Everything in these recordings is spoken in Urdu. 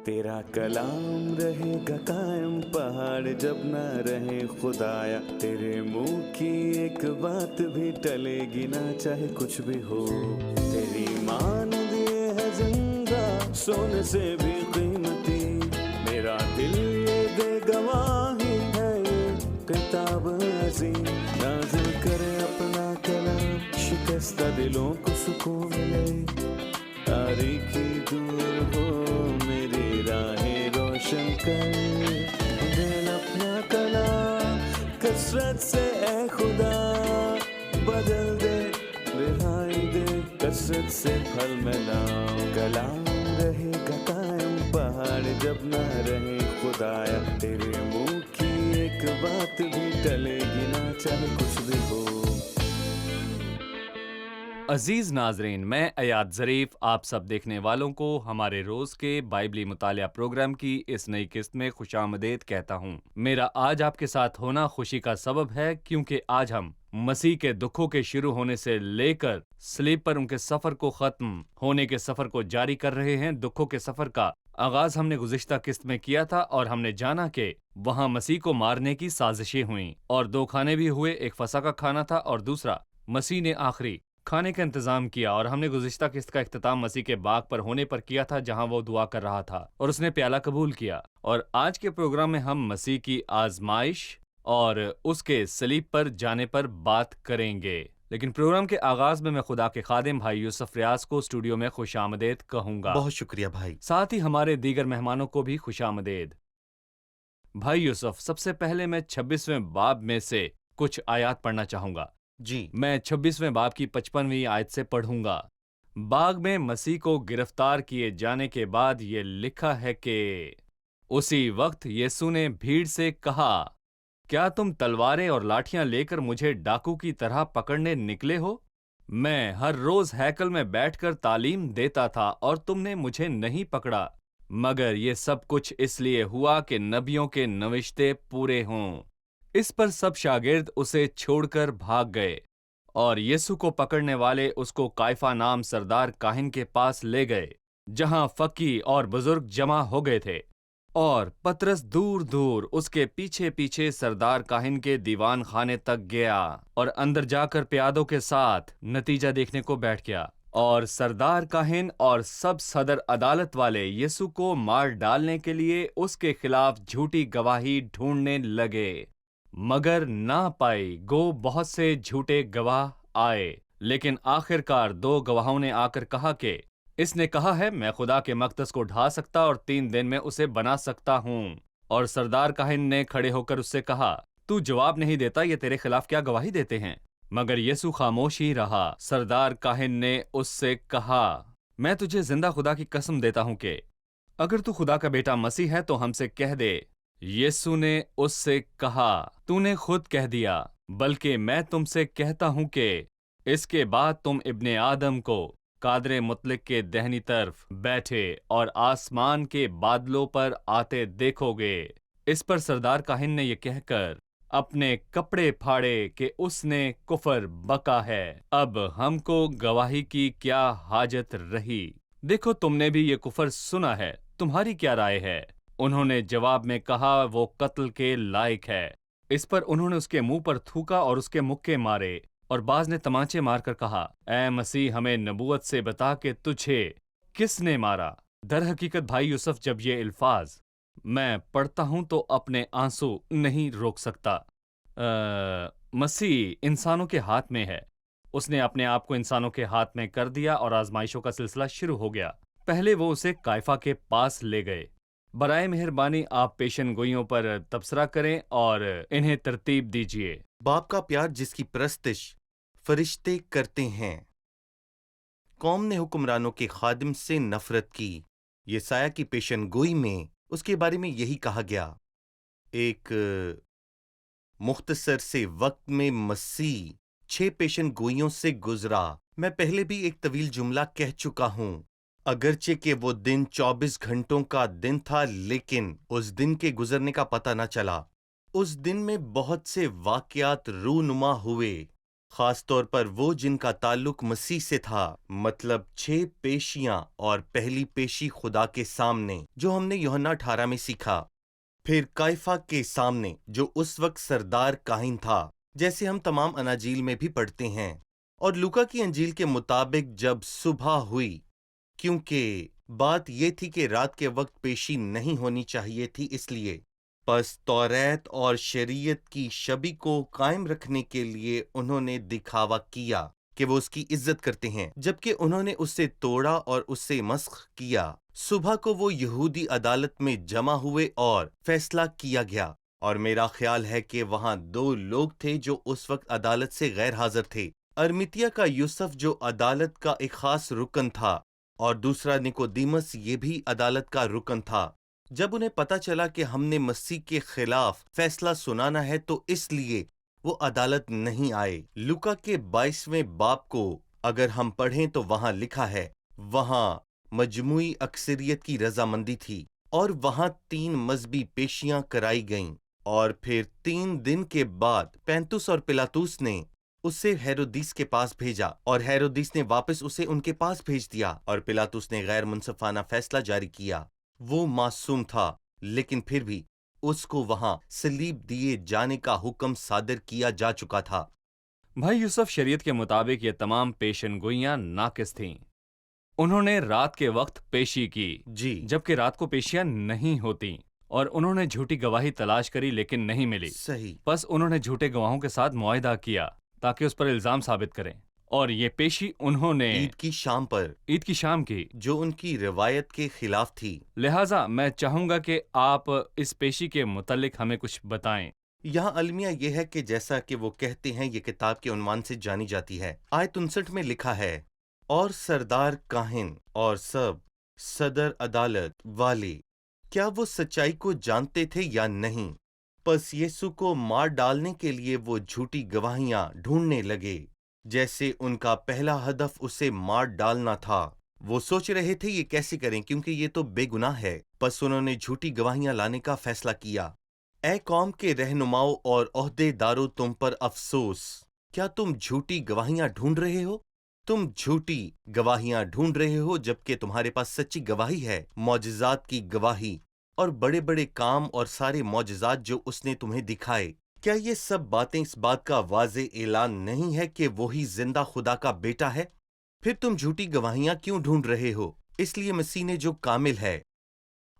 تیرا کلام رہے گا قائم پہاڑ جب نہ رہے خدایا، تیرے منہ کی ایک بات بھی ٹلے گی نہ چاہے کچھ بھی ہو، تیری مان دیے ہے زندہ سونے سے بھی قیمتی، میرا دل یہ دے گواہی ہے یہ کتاب عظیم، نازل کرے اپنا کلام شکستہ دلوں کو سکون ملے، تاریکی دور ہو میری راہیں روشن کر، دل اپنا کلام کثرت سے اے خدا بدل دے، رہائی دے کثرت سے پھل ملاؤ، کلام رہے گا قائم پہاڑ جب نہ رہے خدایا، تیرے منہ کی ایک بات بھی ٹلے گی نہ چاہے کچھ بھی ہو۔ عزیز ناظرین، میں ایاد ظریف آپ سب دیکھنے والوں کو ہمارے روز کے بائبلی مطالعہ پروگرام کی اس نئی قسط میں خوش آمدید کہتا ہوں۔ میرا آج آپ کے ساتھ ہونا خوشی کا سبب ہے کیونکہ آج ہم مسیح کے دکھوں کے شروع ہونے سے لے کر صلیب پر ان کے سفر کو ختم ہونے کے سفر کو جاری کر رہے ہیں۔ دکھوں کے سفر کا آغاز ہم نے گزشتہ قسط میں کیا تھا اور ہم نے جانا کہ وہاں مسیح کو مارنے کی سازشیں ہوئیں اور دو کھانے بھی ہوئے، ایک فسح کا کھانا تھا اور دوسرا مسیح نے آخری کھانے کا انتظام کیا، اور ہم نے گزشتہ قسط کا اختتام مسیح کے باغ پر ہونے پر کیا تھا جہاں وہ دعا کر رہا تھا اور اس نے پیالہ قبول کیا، اور آج کے پروگرام میں ہم مسیح کی آزمائش اور اس کے صلیب پر جانے پر بات کریں گے۔ لیکن پروگرام کے آغاز میں خدا کے خادم بھائی یوسف ریاض کو اسٹوڈیو میں خوش آمدید کہوں گا۔ بہت شکریہ بھائی۔ ساتھ ہی ہمارے دیگر مہمانوں کو بھی خوش آمدید۔ بھائی یوسف، سب سے پہلے میں 26ویں باب میں سے کچھ آیات پڑھنا چاہوں گا۔ جی، میں 26ویں باب کی 55ویں آیت سے پڑھوں گا۔ باغ میں مسیح کو گرفتار کیے جانے کے بعد یہ لکھا ہے کہ اسی وقت یسوع نے بھیڑ سے کہا، کیا تم تلواریں اور لاٹھیاں لے کر مجھے ڈاکو کی طرح پکڑنے نکلے ہو؟ میں ہر روز ہیکل میں بیٹھ کر تعلیم دیتا تھا اور تم نے مجھے نہیں پکڑا، مگر یہ سب کچھ اس لیے ہوا کہ نبیوں کے نوشتے پورے ہوں۔ اس پر سب شاگرد اسے چھوڑ کر بھاگ گئے، اور یسوع کو پکڑنے والے اس کو قیافہ نام سردار کاہن کے پاس لے گئے، جہاں فقی اور بزرگ جمع ہو گئے تھے، اور پطرس دور دور اس کے پیچھے پیچھے سردار کاہن کے دیوان خانے تک گیا اور اندر جا کر پیادوں کے ساتھ نتیجہ دیکھنے کو بیٹھ گیا، اور سردار کاہن اور سب صدر عدالت والے یسوع کو مار ڈالنے کے لیے اس کے خلاف جھوٹی گواہی ڈھونڈنے لگے، مگر نہ پائی، گو بہت سے جھوٹے گواہ آئے، لیکن آخر کار 2 گواہوں نے آ کر کہا کہ اس نے کہا ہے میں خدا کے مقدس کو ڈھا سکتا اور 3 دن میں اسے بنا سکتا ہوں۔ اور سردار کاہن نے کھڑے ہو کر اس سے کہا، تو جواب نہیں دیتا، یہ تیرے خلاف کیا گواہی دیتے ہیں؟ مگر یسوع خاموش ہی رہا۔ سردار کاہن نے اس سے کہا، میں تجھے زندہ خدا کی قسم دیتا ہوں کہ اگر تو خدا کا بیٹا مسیح ہے تو ہم سے کہہ دے۔ یسوع نے اس سے کہا، تو نے خود کہہ دیا، بلکہ میں تم سے کہتا ہوں کہ اس کے بعد تم ابن آدم کو قادر مطلق کے دہنی طرف بیٹھے اور آسمان کے بادلوں پر آتے دیکھو گے۔ اس پر سردار کاہن نے یہ کہہ کر اپنے کپڑے پھاڑے کہ اس نے کفر بکا ہے، اب ہم کو گواہی کی کیا حاجت رہی؟ دیکھو تم نے بھی یہ کفر سنا ہے، تمہاری کیا رائے ہے؟ انہوں نے جواب میں کہا، وہ قتل کے لائق ہے۔ اس پر انہوں نے اس کے منہ پر تھوکا اور اس کے مکے مارے، اور بعض نے تمانچے مار کر کہا، اے مسیح ہمیں نبوت سے بتا کہ تجھے کس نے مارا؟ در حقیقت بھائی یوسف، جب یہ الفاظ میں پڑھتا ہوں تو اپنے آنسو نہیں روک سکتا۔ مسیح انسانوں کے ہاتھ میں ہے، اس نے اپنے آپ کو انسانوں کے ہاتھ میں کر دیا اور آزمائشوں کا سلسلہ شروع ہو گیا۔ پہلے وہ اسے قیافہ کے پاس لے گئے۔ برائے مہربانی آپ پیشن گوئیوں پر تبصرہ کریں اور انہیں ترتیب دیجیے۔ باپ کا پیار جس کی پرستش فرشتے کرتے ہیں۔ قوم نے حکمرانوں کے خادم سے نفرت کی۔ یسایہ کی پیشن گوئی میں اس کے بارے میں یہی کہا گیا۔ ایک مختصر سے وقت میں مسیح 6 پیشن گوئیوں سے گزرا۔ میں پہلے بھی ایک طویل جملہ کہہ چکا ہوں، اگرچہ کہ وہ دن 24 گھنٹوں کا دن تھا، لیکن اس دن کے گزرنے کا پتہ نہ چلا۔ اس دن میں بہت سے واقعات رونما ہوئے، خاص طور پر وہ جن کا تعلق مسیح سے تھا، مطلب 6 پیشیاں اور پہلی پیشی خدا کے سامنے جو ہم نے یوحنا 18 میں سیکھا، پھر کائفہ کے سامنے جو اس وقت سردار کاہن تھا، جیسے ہم تمام اناجیل میں بھی پڑھتے ہیں، اور لوکا کی انجیل کے مطابق جب صبح ہوئی، کیونکہ بات یہ تھی کہ رات کے وقت پیشی نہیں ہونی چاہیے تھی، اس لیے پس توریت اور شریعت کی شبیہ کو قائم رکھنے کے لیے انہوں نے دکھاوا کیا کہ وہ اس کی عزت کرتے ہیں، جبکہ انہوں نے اسے توڑا اور اسے مسخ کیا۔ صبح کو وہ یہودی عدالت میں جمع ہوئے اور فیصلہ کیا گیا، اور میرا خیال ہے کہ وہاں 2 لوگ تھے جو اس وقت عدالت سے غیر حاضر تھے، ارمیتیا کا یوسف جو عدالت کا ایک خاص رکن تھا، اور دوسرا نکودیمس یہ بھی عدالت کا رکن تھا۔ جب انہیں پتا چلا کہ ہم نے مسیح کے خلاف فیصلہ سنانا ہے تو اس لیے وہ عدالت نہیں آئے۔ لوکا کے 22ویں باب کو اگر ہم پڑھیں تو وہاں لکھا ہے، وہاں مجموعی اکثریت کی رضامندی تھی، اور وہاں 3 مذہبی پیشیاں کرائی گئیں، اور پھر 3 دن کے بعد پینتوس اور پلاطوس نے اسے ہیرودیس کے پاس بھیجا، اور ہیرودیس نے واپس اسے ان کے پاس بھیج دیا، اور پلاطوس نے غیر منصفانہ فیصلہ جاری کیا۔ وہ معصوم تھا، لیکن پھر بھی اس کو وہاں صلیب دیے جانے کا حکم صادر کیا جا چکا تھا۔ بھائی یوسف، شریعت کے مطابق یہ تمام پیشن گوئیاں ناقص تھیں۔ انہوں نے رات کے وقت پیشی کی، جی، جبکہ رات کو پیشیاں نہیں ہوتیں، اور انہوں نے جھوٹی گواہی تلاش کری لیکن نہیں ملی۔ صحیح۔ بس انہوں نے جھوٹے گواہوں کے ساتھ معاہدہ کیا تاکہ اس پر الزام ثابت کریں، اور یہ پیشی انہوں نے عید کی شام پر، عید کی شام کی، جو ان کی روایت کے خلاف تھی۔ لہٰذا میں چاہوں گا کہ آپ اس پیشی کے متعلق ہمیں کچھ بتائیں۔ یہاں المیہ یہ ہے کہ جیسا کہ وہ کہتے ہیں یہ کتاب کے عنوان سے جانی جاتی ہے۔ آیت 59 میں لکھا ہے، اور سردار کاہن اور سب صدر عدالت والے کیا وہ سچائی کو جانتے تھے یا نہیں؟ پس یسوع کو مار ڈالنے کے لیے وہ جھوٹی گواہیاں ڈھونڈنے لگے، جیسے ان کا پہلا ہدف اسے مار ڈالنا تھا۔ وہ سوچ رہے تھے یہ کیسے کریں کیونکہ یہ تو بے گناہ ہے، پس انہوں نے جھوٹی گواہیاں لانے کا فیصلہ کیا۔ اے قوم کے رہنماؤ اور عہدے دارو، تم پر افسوس! کیا تم جھوٹی گواہیاں ڈھونڈ رہے ہو؟ تم جھوٹی گواہیاں ڈھونڈ رہے ہو جبکہ تمہارے پاس سچی گواہی ہے، معجزات کی گواہی اور بڑے بڑے کام اور سارے معجزات جو اس نے تمہیں دکھائے۔ کیا یہ سب باتیں اس بات کا واضح اعلان نہیں ہے کہ وہی زندہ خدا کا بیٹا ہے؟ پھر تم جھوٹی گواہیاں کیوں ڈھونڈ رہے ہو؟ اس لیے مسیح نے جو کامل ہے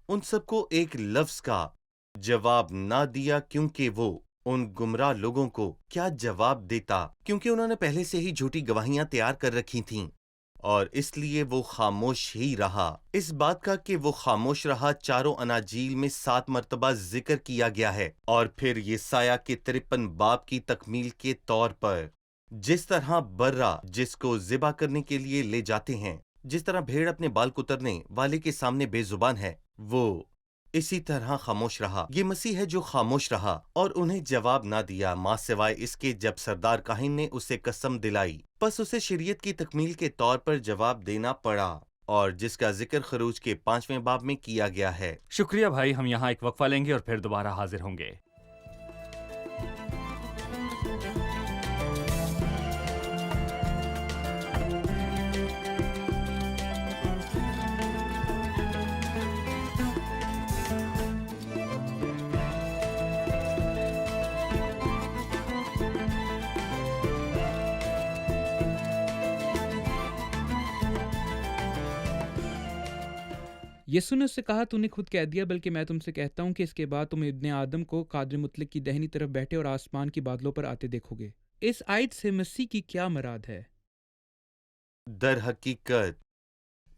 ان سب کو ایک لفظ کا جواب نہ دیا، کیونکہ وہ ان گمراہ لوگوں کو کیا جواب دیتا، کیونکہ انہوں نے پہلے سے ہی جھوٹی گواہیاں تیار کر رکھی تھیں، اور اس لیے وہ خاموش ہی رہا۔ اس بات کا کہ وہ خاموش رہا چاروں اناجیل میں 7 مرتبہ ذکر کیا گیا ہے، اور پھر یسایہ کے 53 باب کی تکمیل کے طور پر جس طرح برا جس کو ذبح کرنے کے لیے لے جاتے ہیں، جس طرح بھیڑ اپنے بال کترنے والے کے سامنے بے زبان ہے، وہ اسی طرح خاموش رہا۔ یہ مسیح ہے جو خاموش رہا اور انہیں جواب نہ دیا، ماں سوائے اس کے جب سردار کاہن نے اسے قسم دلائی، پس اسے شریعت کی تکمیل کے طور پر جواب دینا پڑا، اور جس کا ذکر خروج کے 5ویں باب میں کیا گیا ہے۔ شکریہ بھائی، ہم یہاں ایک وقفہ لیں گے اور پھر دوبارہ حاضر ہوں گے۔ یسوع نے اس سے کہا، تو نے خود کہہ دیا، بلکہ میں تم سے کہتا ہوں کہ اس کے بعد تم ابن آدم کو قادر مطلق کی دہنی طرف بیٹھے اور آسمان کی بادلوں پر آتے دیکھو گے۔ اس آیت سے مسیح کی کیا مراد ہے؟ در حقیقت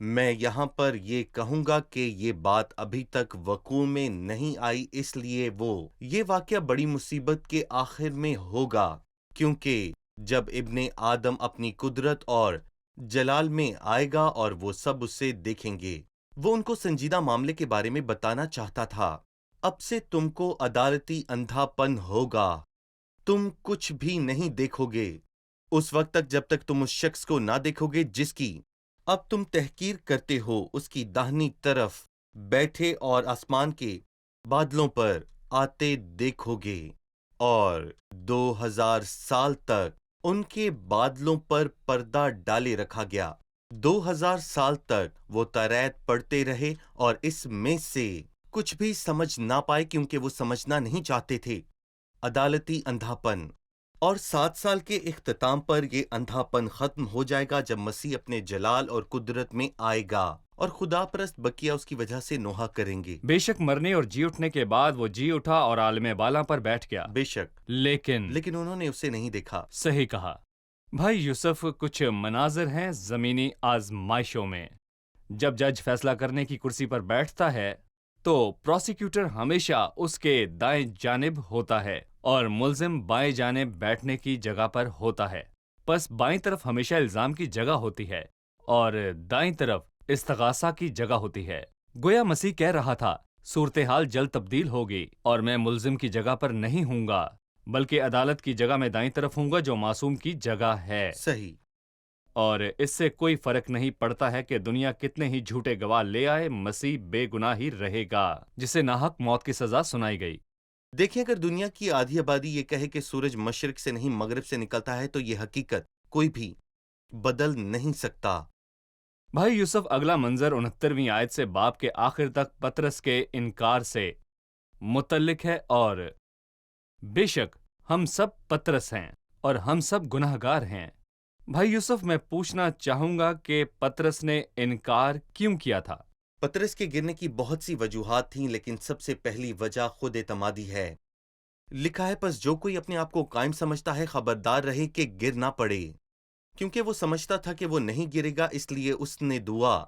میں یہاں پر یہ کہوں گا کہ یہ بات ابھی تک وقوع میں نہیں آئی، اس لیے یہ واقعہ بڑی مصیبت کے آخر میں ہوگا، کیونکہ جب ابن آدم اپنی قدرت اور جلال میں آئے گا اور وہ سب اسے دیکھیں گے، وہ ان کو سنجیدہ معاملے کے بارے میں بتانا چاہتا تھا۔ اب سے تم کو عدالتی اندھا پن ہوگا، تم کچھ بھی نہیں دیکھو گے اس وقت تک جب تک تم اس شخص کو نہ دیکھو گے جس کی اب تم تحقیر کرتے ہو، اس کی داہنی طرف بیٹھے اور آسمان کے بادلوں پر آتے دیکھو گے، اور 2000 سال تک ان کے بادلوں پر پردہ ڈالے رکھا گیا۔ 2000 سال تک وہ توریت پڑھتے رہے اور اس میں سے کچھ بھی سمجھ نہ پائے کیونکہ وہ سمجھنا نہیں چاہتے تھے۔ عدالتی اندھاپن۔ اور 7 سال کے اختتام پر یہ اندھاپن ختم ہو جائے گا جب مسیح اپنے جلال اور قدرت میں آئے گا اور خدا پرست بقیہ اس کی وجہ سے نوحہ کریں گے۔ بے شک مرنے اور جی اٹھنے کے بعد وہ جی اٹھا اور عالم بالا پر بیٹھ گیا، بے شک، لیکن انہوں نے اسے نہیں دیکھا۔ صحیح کہا بھائی یوسف۔ کچھ مناظر ہیں زمینی آزمائشوں میں۔ جب جج فیصلہ کرنے کی کرسی پر بیٹھتا ہے تو پروسیکیوٹر ہمیشہ اس کے دائیں جانب ہوتا ہے اور ملزم بائیں جانب بیٹھنے کی جگہ پر ہوتا ہے۔ پس بائیں طرف ہمیشہ الزام کی جگہ ہوتی ہے اور دائیں طرف استغاثہ کی جگہ ہوتی ہے۔ گویا مسیح کہہ رہا تھا صورتحال جلد تبدیل ہوگی اور میں ملزم کی جگہ پر نہیں ہوں گا بلکہ عدالت کی جگہ میں دائیں طرف ہوں گا جو معصوم کی جگہ ہے۔ صحیح۔ اور اس سے کوئی فرق نہیں پڑتا ہے کہ دنیا کتنے ہی جھوٹے گواہ لے آئے، مسیح بے گناہ ہی رہے گا جسے ناحق موت کی سزا سنائی گئی۔ دیکھیں، اگر دنیا کی آدھی آبادی یہ کہے کہ سورج مشرق سے نہیں مغرب سے نکلتا ہے تو یہ حقیقت کوئی بھی بدل نہیں سکتا۔ بھائی یوسف، اگلا منظر 69ویں آیت سے باب کے آخر تک پطرس کے انکار سے متعلق ہے، اور بے شک ہم سب پطرس ہیں اور ہم سب گناہ گار ہیں۔ بھائی یوسف، میں پوچھنا چاہوں گا کہ پطرس نے انکار کیوں کیا تھا؟ پطرس کے گرنے کی بہت سی وجوہات تھیں، لیکن سب سے پہلی وجہ خود اعتمادی ہے۔ لکھا ہے، پس جو کوئی اپنے آپ کو قائم سمجھتا ہے خبردار رہے کہ گر نہ پڑے، کیونکہ وہ سمجھتا تھا کہ وہ نہیں گرے گا، اس لیے اس نے دعا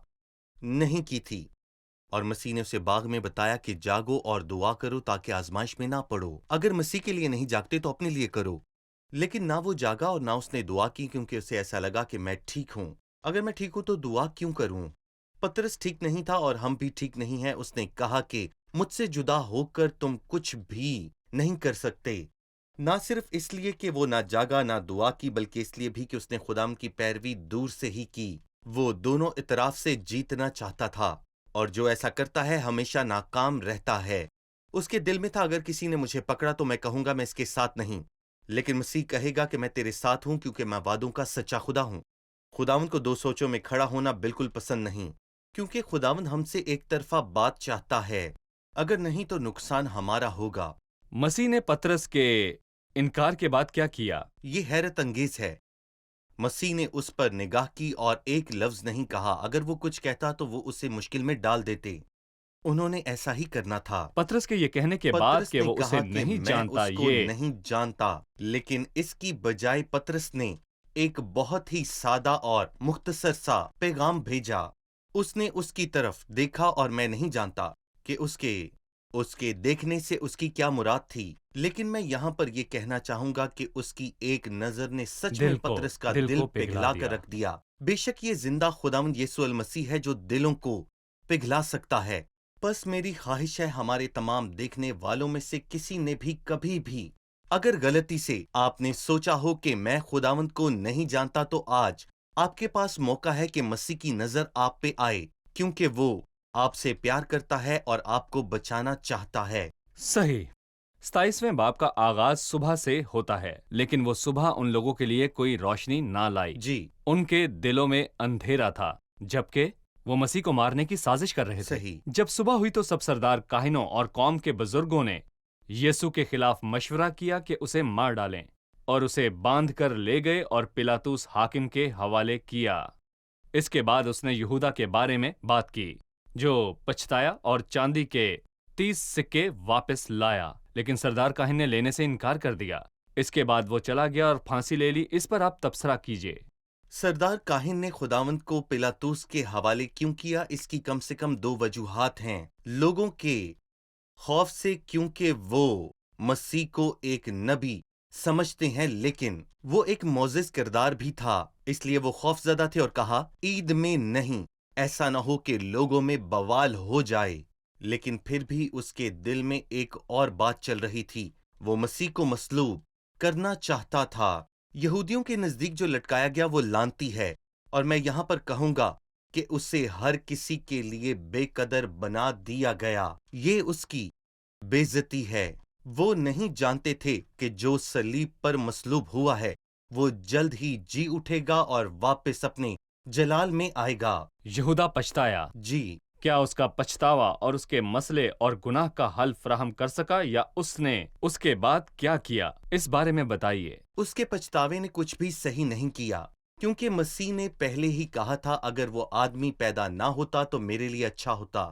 نہیں کی تھی۔ اور مسیح نے اسے باغ میں بتایا کہ جاگو اور دعا کرو تاکہ آزمائش میں نہ پڑو۔ اگر مسیح کے لیے نہیں جاگتے تو اپنے لیے کرو، لیکن نہ وہ جاگا اور نہ اس نے دعا کی کیونکہ اسے ایسا لگا کہ میں ٹھیک ہوں۔ اگر میں ٹھیک ہوں تو دعا کیوں کروں؟ پطرس ٹھیک نہیں تھا اور ہم بھی ٹھیک نہیں ہیں۔ اس نے کہا کہ مجھ سے جدا ہو کر تم کچھ بھی نہیں کر سکتے۔ نہ صرف اس لیے کہ وہ نہ جاگا نہ دعا کی، بلکہ اس لیے بھی کہ اس نے خدام کی پیروی دور سے ہی کی۔ وہ دونوں اطراف سے جیتنا چاہتا تھا، اور جو ایسا کرتا ہے ہمیشہ ناکام رہتا ہے۔ اس کے دل میں تھا اگر کسی نے مجھے پکڑا تو میں کہوں گا میں اس کے ساتھ نہیں، لیکن مسیح کہے گا کہ میں تیرے ساتھ ہوں کیونکہ میں وعدوں کا سچا خدا ہوں۔ خداوند کو دو سوچوں میں کھڑا ہونا بالکل پسند نہیں، کیونکہ خداوند ہم سے ایک طرفہ بات چاہتا ہے، اگر نہیں تو نقصان ہمارا ہوگا۔ مسیح نے پطرس کے انکار کے بعد کیا کیا؟ یہ حیرت انگیز ہے۔ مسیح نے اس پر نگاہ کی اور ایک لفظ نہیں کہا۔ اگر وہ کچھ کہتا تو وہ اسے مشکل میں ڈال دیتے۔ انہوں نے ایسا ہی کرنا تھا۔ پطرس کے یہ کہنے کے بعد پطرس کہ نے وہ کہا اسے کہ نہیں میں جانتا، اس کو یہ نہیں جانتا، لیکن اس کی بجائے پطرس نے ایک بہت ہی سادہ اور مختصر سا پیغام بھیجا۔ اس نے اس کی طرف دیکھا اور میں نہیں جانتا کہ اس کے دیکھنے سے اس کی کیا مراد تھی، لیکن میں یہاں پر یہ کہنا چاہوں گا کہ اس کی ایک نظر نے سچ میں پطرس کا دل پگھلا کر رکھ دیا۔ بے شک یہ زندہ خداوند یسوع المسیح ہے جو دلوں کو پگھلا سکتا ہے۔ بس میری خواہش ہے ہمارے تمام دیکھنے والوں میں سے کسی نے بھی کبھی بھی اگر غلطی سے آپ نے سوچا ہو کہ میں خداوند کو نہیں جانتا، تو آج آپ کے پاس موقع ہے کہ مسیح کی نظر آپ پہ آئے، کیونکہ وہ آپ سے پیار کرتا ہے اور آپ کو بچانا چاہتا ہے۔ صحیح۔ 27ویں باب کا آغاز صبح سے ہوتا ہے، لیکن وہ صبح ان لوگوں کے لیے کوئی روشنی نہ لائی۔ جی ان کے دلوں میں اندھیرا تھا، جبکہ وہ مسیح کو مارنے کی سازش کر رہے تھے۔ صحیح۔ جب صبح ہوئی تو سب سردار کاہنوں اور قوم کے بزرگوں نے یسوع کے خلاف مشورہ کیا کہ اسے مار ڈالیں، اور اسے باندھ کر لے گئے اور پلاطس حاکم کے حوالے کیا۔ اس کے بعد اس نے یہودا کے بارے میں بات کی، جو پچھتایا اور چاندی کے 30 سکے واپس لایا، لیکن سردار کاہن نے لینے سے انکار کر دیا۔ اس کے بعد وہ چلا گیا اور پھانسی لے لی۔ اس پر آپ تبصرہ کیجیے۔ سردار کاہن نے خداوند کو پلاطس کے حوالے کیوں کیا؟ اس کی کم سے کم 2 وجوہات ہیں۔ لوگوں کے خوف سے، کیونکہ وہ مسیح کو ایک نبی سمجھتے ہیں، لیکن وہ ایک معزز کردار بھی تھا، اس لیے وہ خوف زدہ تھے اور کہا عید میں نہیں، ایسا نہ ہو کہ لوگوں میں بوال ہو جائے۔ لیکن پھر بھی اس کے دل میں ایک اور بات چل رہی تھی، وہ مسیح کو مصلوب کرنا چاہتا تھا۔ یہودیوں کے نزدیک جو لٹکایا گیا وہ لعنتی ہے، اور میں یہاں پر کہوں گا کہ اسے ہر کسی کے لیے بے قدر بنا دیا گیا۔ یہ اس کی بے عزتی ہے۔ وہ نہیں جانتے تھے کہ جو صلیب پر مصلوب ہوا ہے وہ جلد ہی جی اٹھے گا اور واپس اپنے جلال میں آئے گا۔ یہودا پچھتایا۔ جی، کیا اس کا پچھتاوا اور اس کے مسئلے اور گناہ کا حل فراہم کر سکا یا اس نے اس کے بعد کیا کیا؟ اس بارے میں بتائیے۔ اس کے پچھتاوے نے کچھ بھی صحیح نہیں کیا، کیونکہ مسیح نے پہلے ہی کہا تھا اگر وہ آدمی پیدا نہ ہوتا تو میرے لیے اچھا ہوتا۔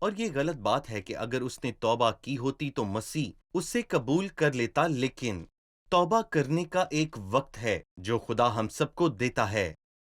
اور یہ غلط بات ہے کہ اگر اس نے توبہ کی ہوتی تو مسیح اسے قبول کر لیتا، لیکن توبہ کرنے کا ایک وقت ہے جو خدا ہم سب کو دیتا ہے،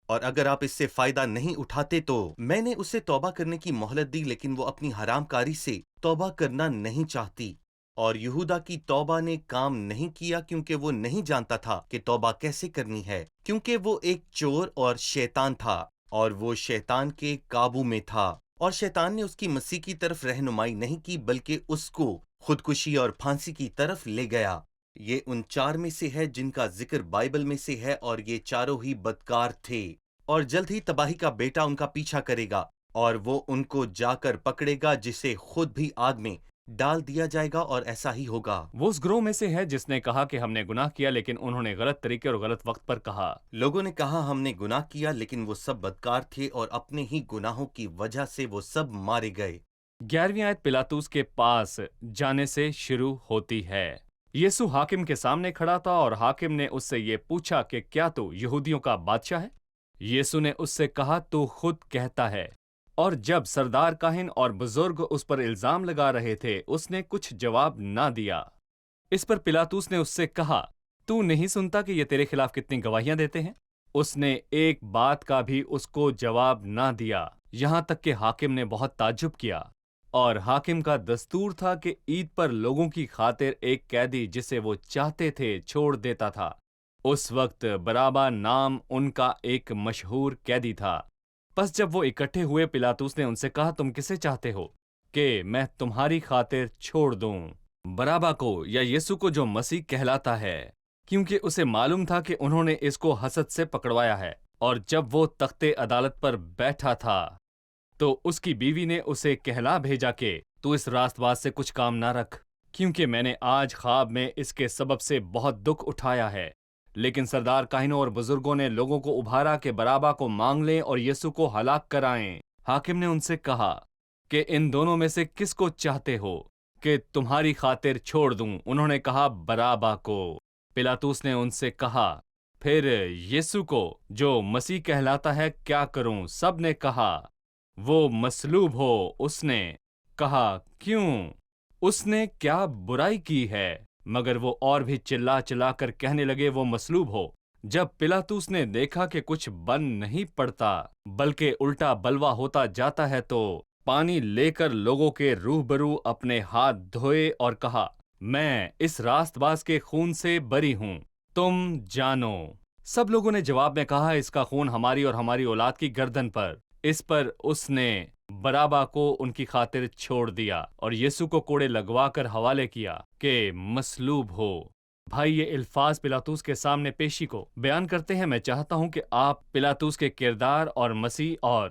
اور اگر آپ اس سے فائدہ نہیں اٹھاتے تو میں نے اسے توبہ کرنے کی مہلت دی، لیکن وہ اپنی حرام کاری سے توبہ کرنا نہیں چاہتی۔ اور یہودا کی توبہ نے کام نہیں کیا کیونکہ وہ نہیں جانتا تھا کہ توبہ کیسے کرنی ہے، کیونکہ وہ ایک چور اور شیطان تھا، اور وہ شیطان کے قابو میں تھا، اور شیطان نے اس کی مسیح کی طرف رہنمائی نہیں کی بلکہ اس کو خودکشی اور پھانسی کی طرف لے گیا۔ یہ ان 4 میں سے ہے جن کا ذکر بائبل میں سے ہے، اور یہ چاروں ہی بدکار تھے، اور جلد ہی تباہی کا بیٹا ان کا پیچھا کرے گا، اور وہ ان کو جا کر پکڑے گا جسے خود بھی آگ میں ڈال دیا جائے گا، اور ایسا ہی ہوگا۔ وہ اس گروہ میں سے ہے جس نے کہا کہ ہم نے گناہ کیا، لیکن انہوں نے غلط طریقے اور غلط وقت پر کہا۔ لوگوں نے کہا ہم نے گناہ کیا، لیکن وہ سب بدکار تھے اور اپنے ہی گناہوں کی وجہ سے وہ سب مارے گئے۔ 11ویں آیت پلاطوس کے پاس جانے سے شروع ہوتی ہے۔ یسوع حاکم کے سامنے کھڑا تھا اور حاکم نے اس سے یہ پوچھا کہ کیا تو یہودیوں کا بادشاہ ہے؟ یسوع نے اس سے کہا تو خود کہتا ہے۔ اور جب سردار کاہن اور بزرگ اس پر الزام لگا رہے تھے اس نے کچھ جواب نہ دیا۔ اس پر پلاطوس نے اس سے کہا تو نہیں سنتا کہ یہ تیرے خلاف کتنی گواہیاں دیتے ہیں؟ اس نے ایک بات کا بھی اس کو جواب نہ دیا، یہاں تک کہ حاکم نے بہت تعجب کیا۔ اور حاکم کا دستور تھا کہ عید پر لوگوں کی خاطر ایک قیدی جسے وہ چاہتے تھے چھوڑ دیتا تھا۔ اس وقت برابا نام ان کا ایک مشہور قیدی تھا۔ پس جب وہ اکٹھے ہوئے پلاطوس نے ان سے کہا تم کسے چاہتے ہو کہ میں تمہاری خاطر چھوڑ دوں، برابا کو یا یسوع کو جو مسیح کہلاتا ہے؟ کیونکہ اسے معلوم تھا کہ انہوں نے اس کو حسد سے پکڑوایا ہے۔ اور جب وہ تخت عدالت پر بیٹھا تھا تو اس کی بیوی نے اسے کہلا بھیجا کہ تو اس راست باز سے کچھ کام نہ رکھ، کیونکہ میں نے آج خواب میں اس کے سبب سے بہت دکھ اٹھایا ہے۔ لیکن سردار کاہنوں اور بزرگوں نے لوگوں کو ابھارا کہ برابا کو مانگ لیں اور یسوع کو ہلاک کرائیں۔ حاکم نے ان سے کہا کہ ان دونوں میں سے کس کو چاہتے ہو کہ تمہاری خاطر چھوڑ دوں؟ انہوں نے کہا برابا کو۔ پلاطوس نے ان سے کہا پھر یسوع کو جو مسیح کہلاتا ہے کیا کروں؟ سب نے کہا وہ مصلوب ہو۔ اس نے کہا کیوں؟ اس نے کیا برائی کی ہے؟ مگر وہ اور بھی چلا چلا کر کہنے لگے وہ مصلوب ہو۔ جب پلاطوس نے دیکھا کہ کچھ بن نہیں پڑتا بلکہ الٹا بلوا ہوتا جاتا ہے تو پانی لے کر لوگوں کے روبرو اپنے ہاتھ دھوئے اور کہا میں اس راست باز کے خون سے بری ہوں، تم جانو۔ سب لوگوں نے جواب میں کہا اس کا خون ہماری اور ہماری اولاد کی گردن پر۔ اس پر اس نے برابا کو ان کی خاطر چھوڑ دیا اور یسوع کو کوڑے لگوا کر حوالے کیا کہ مصلوب ہو۔ بھائی یہ الفاظ پلاطوس کے سامنے پیشی کو بیان کرتے ہیں۔ میں چاہتا ہوں کہ آپ پلاطوس کے کردار اور مسیح اور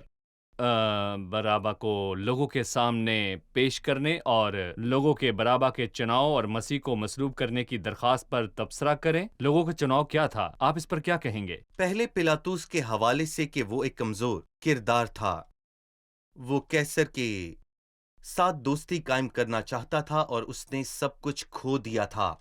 برابا کو لوگوں کے سامنے پیش کرنے اور لوگوں کے برابا کے چناؤ اور مسیح کو مصلوب کرنے کی درخواست پر تبصرہ کریں۔ لوگوں کا چناؤ کیا تھا؟ آپ اس پر کیا کہیں گے؟ پہلے پلاطوس کے حوالے سے کہ وہ ایک کمزور کردار تھا، وہ کیسر کے ساتھ دوستی قائم کرنا چاہتا تھا اور اس نے سب کچھ کھو دیا تھا۔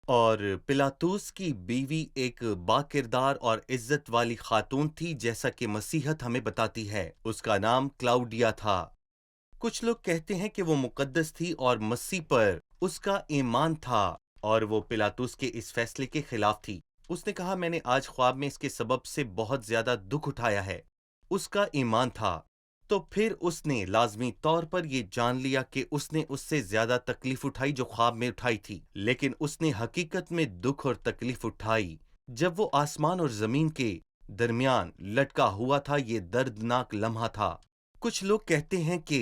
اور پلاطوس کی بیوی ایک با کردار اور عزت والی خاتون تھی، جیسا کہ مسیحت ہمیں بتاتی ہے۔ اس کا نام کلاؤڈیا تھا۔ کچھ لوگ کہتے ہیں کہ وہ مقدس تھی اور مسیح پر اس کا ایمان تھا، اور وہ پلاطوس کے اس فیصلے کے خلاف تھی۔ اس نے کہا میں نے آج خواب میں اس کے سبب سے بہت زیادہ دکھ اٹھایا ہے۔ اس کا ایمان تھا، تو پھر اس نے لازمی طور پر یہ جان لیا کہ اس نے اس سے زیادہ تکلیف اٹھائی جو خواب میں اٹھائی تھی، لیکن اس نے حقیقت میں دکھ اور تکلیف اٹھائی جب وہ آسمان اور زمین کے درمیان لٹکا ہوا تھا۔ یہ دردناک لمحہ تھا۔ کچھ لوگ کہتے ہیں کہ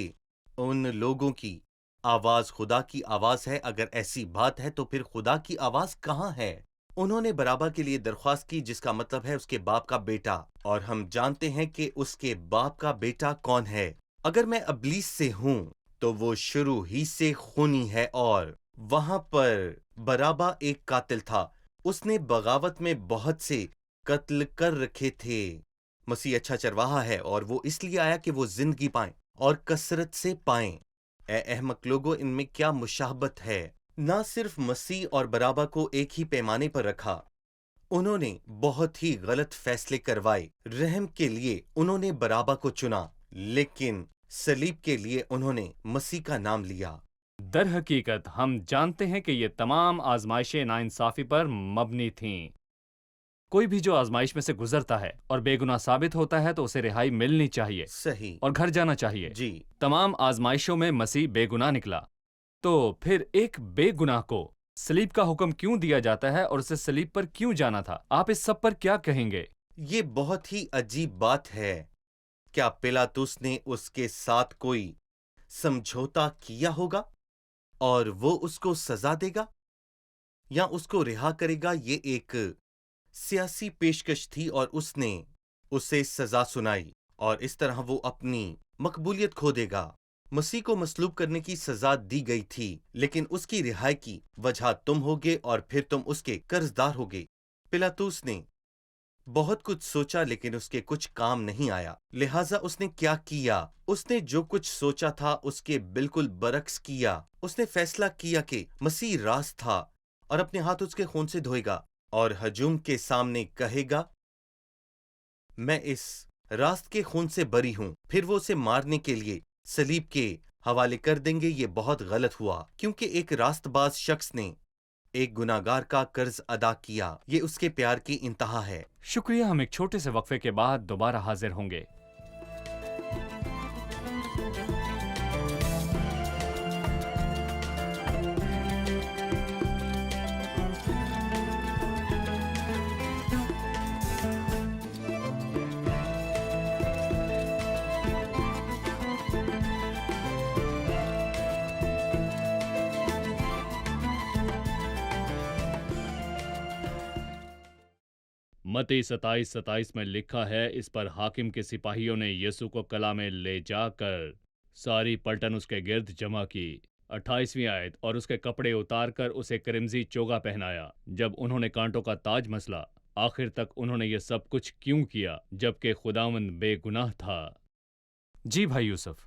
ان لوگوں کی آواز خدا کی آواز ہے۔ اگر ایسی بات ہے تو پھر خدا کی آواز کہاں ہے؟ انہوں نے برابا کے لیے درخواست کی، جس کا مطلب ہے اس کے باپ کا بیٹا، اور ہم جانتے ہیں کہ اس کے باپ کا بیٹا کون ہے۔ اگر میں ابلیس سے ہوں تو وہ شروع ہی سے خونی ہے، اور وہاں پر برابا ایک قاتل تھا۔ اس نے بغاوت میں بہت سے قتل کر رکھے تھے۔ مسیح اچھا چرواہا ہے اور وہ اس لیے آیا کہ وہ زندگی پائیں اور کثرت سے پائیں۔ اے احمق لوگو، ان میں کیا مشابہت ہے! نہ صرف مسیح اور برابا کو ایک ہی پیمانے پر رکھا، انہوں نے بہت ہی غلط فیصلے کروائے۔ رحم کے لیے انہوں نے برابا کو چنا، لیکن صلیب کے لیے انہوں نے مسیح کا نام لیا۔ در حقیقت ہم جانتے ہیں کہ یہ تمام آزمائشیں ناانصافی پر مبنی تھیں۔ کوئی بھی جو آزمائش میں سے گزرتا ہے اور بے گناہ ثابت ہوتا ہے تو اسے رہائی ملنی چاہیے صحیح اور گھر جانا چاہیے۔ جی، تمام آزمائشوں میں مسیح بے گناہ نکلا، تو پھر ایک بے گناہ کو صلیب کا حکم کیوں دیا جاتا ہے اور اسے صلیب پر کیوں جانا تھا؟ آپ اس سب پر کیا کہیں گے؟ یہ بہت ہی عجیب بات ہے۔ کیا پیلاطس نے اس کے ساتھ کوئی سمجھوتا کیا ہوگا اور وہ اس کو سزا دے گا یا اس کو رہا کرے گا؟ یہ ایک سیاسی پیشکش تھی اور اس نے اسے سزا سنائی اور اس طرح وہ اپنی مقبولیت کھو دے گا۔ مسیح کو مصلوب کرنے کی سزا دی گئی تھی، لیکن اس کی رہائی کی وجہ تم ہوگے اور پھر تم اس کے قرض دار ہوگے۔ پیلاطس نے بہت کچھ سوچا لیکن اس کے کچھ کام نہیں آیا، لہٰذا اس نے کیا کیا؟ اس نے جو کچھ سوچا تھا اس کے بالکل برعکس کیا۔ اس نے فیصلہ کیا کہ مسیح راست تھا اور اپنے ہاتھ اس کے خون سے دھوئے گا اور ہجوم کے سامنے کہے گا، میں اس راست کے خون سے بری ہوں۔ پھر وہ اسے مارنے کے لیے صلیب کے حوالے کر دیں گے۔ یہ بہت غلط ہوا کیونکہ ایک راست باز شخص نے ایک گناہگار کا قرض ادا کیا۔ یہ اس کے پیار کی انتہا ہے۔ شکریہ، ہم ایک چھوٹے سے وقفے کے بعد دوبارہ حاضر ہوں گے۔ متی 27:27 میں لکھا ہے، اس پر حاکم کے سپاہیوں نے یسوع کو کلا میں لے جا کر ساری پلٹن اس کے گرد جمع کی۔ 28ویں آیت، اور اس کے کپڑے اتار کر اسے کرمزی چوگا پہنایا۔ جب انہوں نے کانٹوں کا تاج مسلا، آخر تک انہوں نے یہ سب کچھ کیوں کیا جبکہ خداوند بے گناہ تھا؟ جی بھائی یوسف۔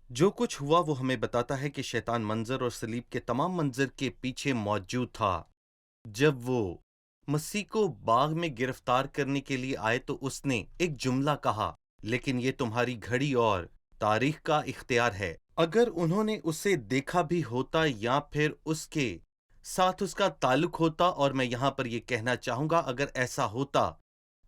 جو کچھ ہوا وہ ہمیں بتاتا ہے کہ شیطان منظر اور صلیب کے تمام منظر کے پیچھے موجود تھا۔ جب وہ مسیح کو باغ میں گرفتار کرنے کے لیے آئے تو اس نے ایک جملہ کہا، لیکن یہ تمہاری گھڑی اور تاریخ کا اختیار ہے۔ اگر انہوں نے اسے دیکھا بھی ہوتا یا پھر اس کے ساتھ اس کا تعلق ہوتا، اور میں یہاں پر یہ کہنا چاہوں گا اگر ایسا ہوتا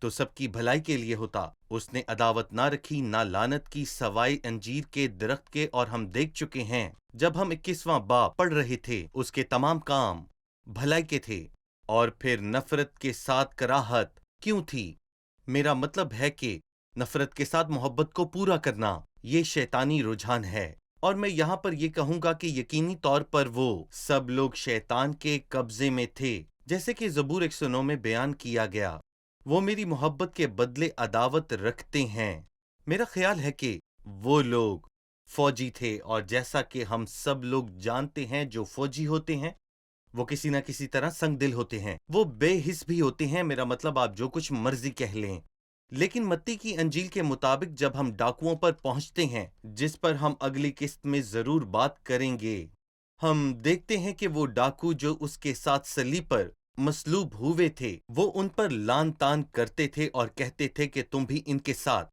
تو سب کی بھلائی کے لیے ہوتا۔ اس نے عداوت نہ رکھی نہ لعنت کی سوائے انجیر کے درخت کے، اور ہم دیکھ چکے ہیں جب ہم 21واں باب پڑھ رہے تھے اس کے تمام کام بھلائی کے تھے۔ اور پھر نفرت کے ساتھ کراہت کیوں تھی؟ میرا مطلب ہے کہ نفرت کے ساتھ محبت کو پورا کرنا، یہ شیطانی رجحان ہے۔ اور میں یہاں پر یہ کہوں گا کہ یقینی طور پر وہ سب لوگ شیطان کے قبضے میں تھے، جیسے کہ زبور 109 میں بیان کیا گیا، وہ میری محبت کے بدلے عداوت رکھتے ہیں۔ میرا خیال ہے کہ وہ لوگ فوجی تھے، اور جیسا کہ ہم سب لوگ جانتے ہیں جو فوجی ہوتے ہیں وہ کسی نہ کسی طرح سنگ دل ہوتے ہیں، وہ بے حس بھی ہوتے ہیں۔ میرا مطلب آپ جو کچھ مرضی کہہ لیں، لیکن متی کی انجیل کے مطابق جب ہم ڈاکوؤں پر پہنچتے ہیں، جس پر ہم اگلی قسط میں ضرور بات کریں گے، ہم دیکھتے ہیں کہ وہ ڈاکو جو اس کے ساتھ صلیب پر مصلوب ہوئے تھے، وہ ان پر لان تان کرتے تھے اور کہتے تھے کہ تم بھی ان کے ساتھ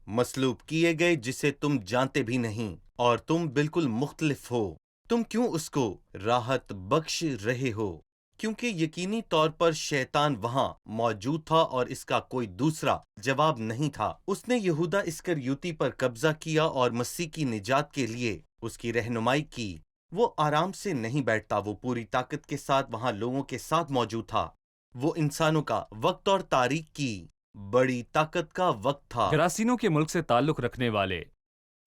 مصلوب کیے گئے جسے تم جانتے بھی نہیں، اور تم بالکل مختلف ہو۔ تم کیوں اس کو راحت بخش رہے ہو؟ کیونکہ یقینی طور پر شیطان وہاں موجود تھا اور اس کا کوئی دوسرا جواب نہیں تھا۔ اس نے یہودا اسکریوتی پر قبضہ کیا اور مسیح کی نجات کے لیے اس کی رہنمائی کی۔ وہ آرام سے نہیں بیٹھتا، وہ پوری طاقت کے ساتھ وہاں لوگوں کے ساتھ موجود تھا۔ وہ انسانوں کا وقت اور تاریخ کی بڑی طاقت کا وقت تھا۔ گراسینوں کے ملک سے تعلق رکھنے والے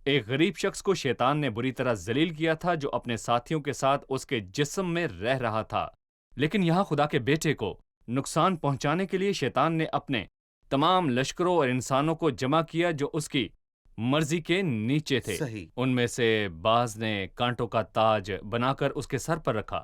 ایک غریب شخص کو شیطان نے بری طرح ذلیل کیا تھا، جو اپنے ساتھیوں کے ساتھ اس کے جسم میں رہ رہا تھا۔ لیکن یہاں خدا کے بیٹے کو نقصان پہنچانے کے لیے شیطان نے اپنے تمام لشکروں اور انسانوں کو جمع کیا جو اس کی مرضی کے نیچے تھے۔ صحیح۔ ان میں سے بعض نے کانٹوں کا تاج بنا کر اس کے سر پر رکھا،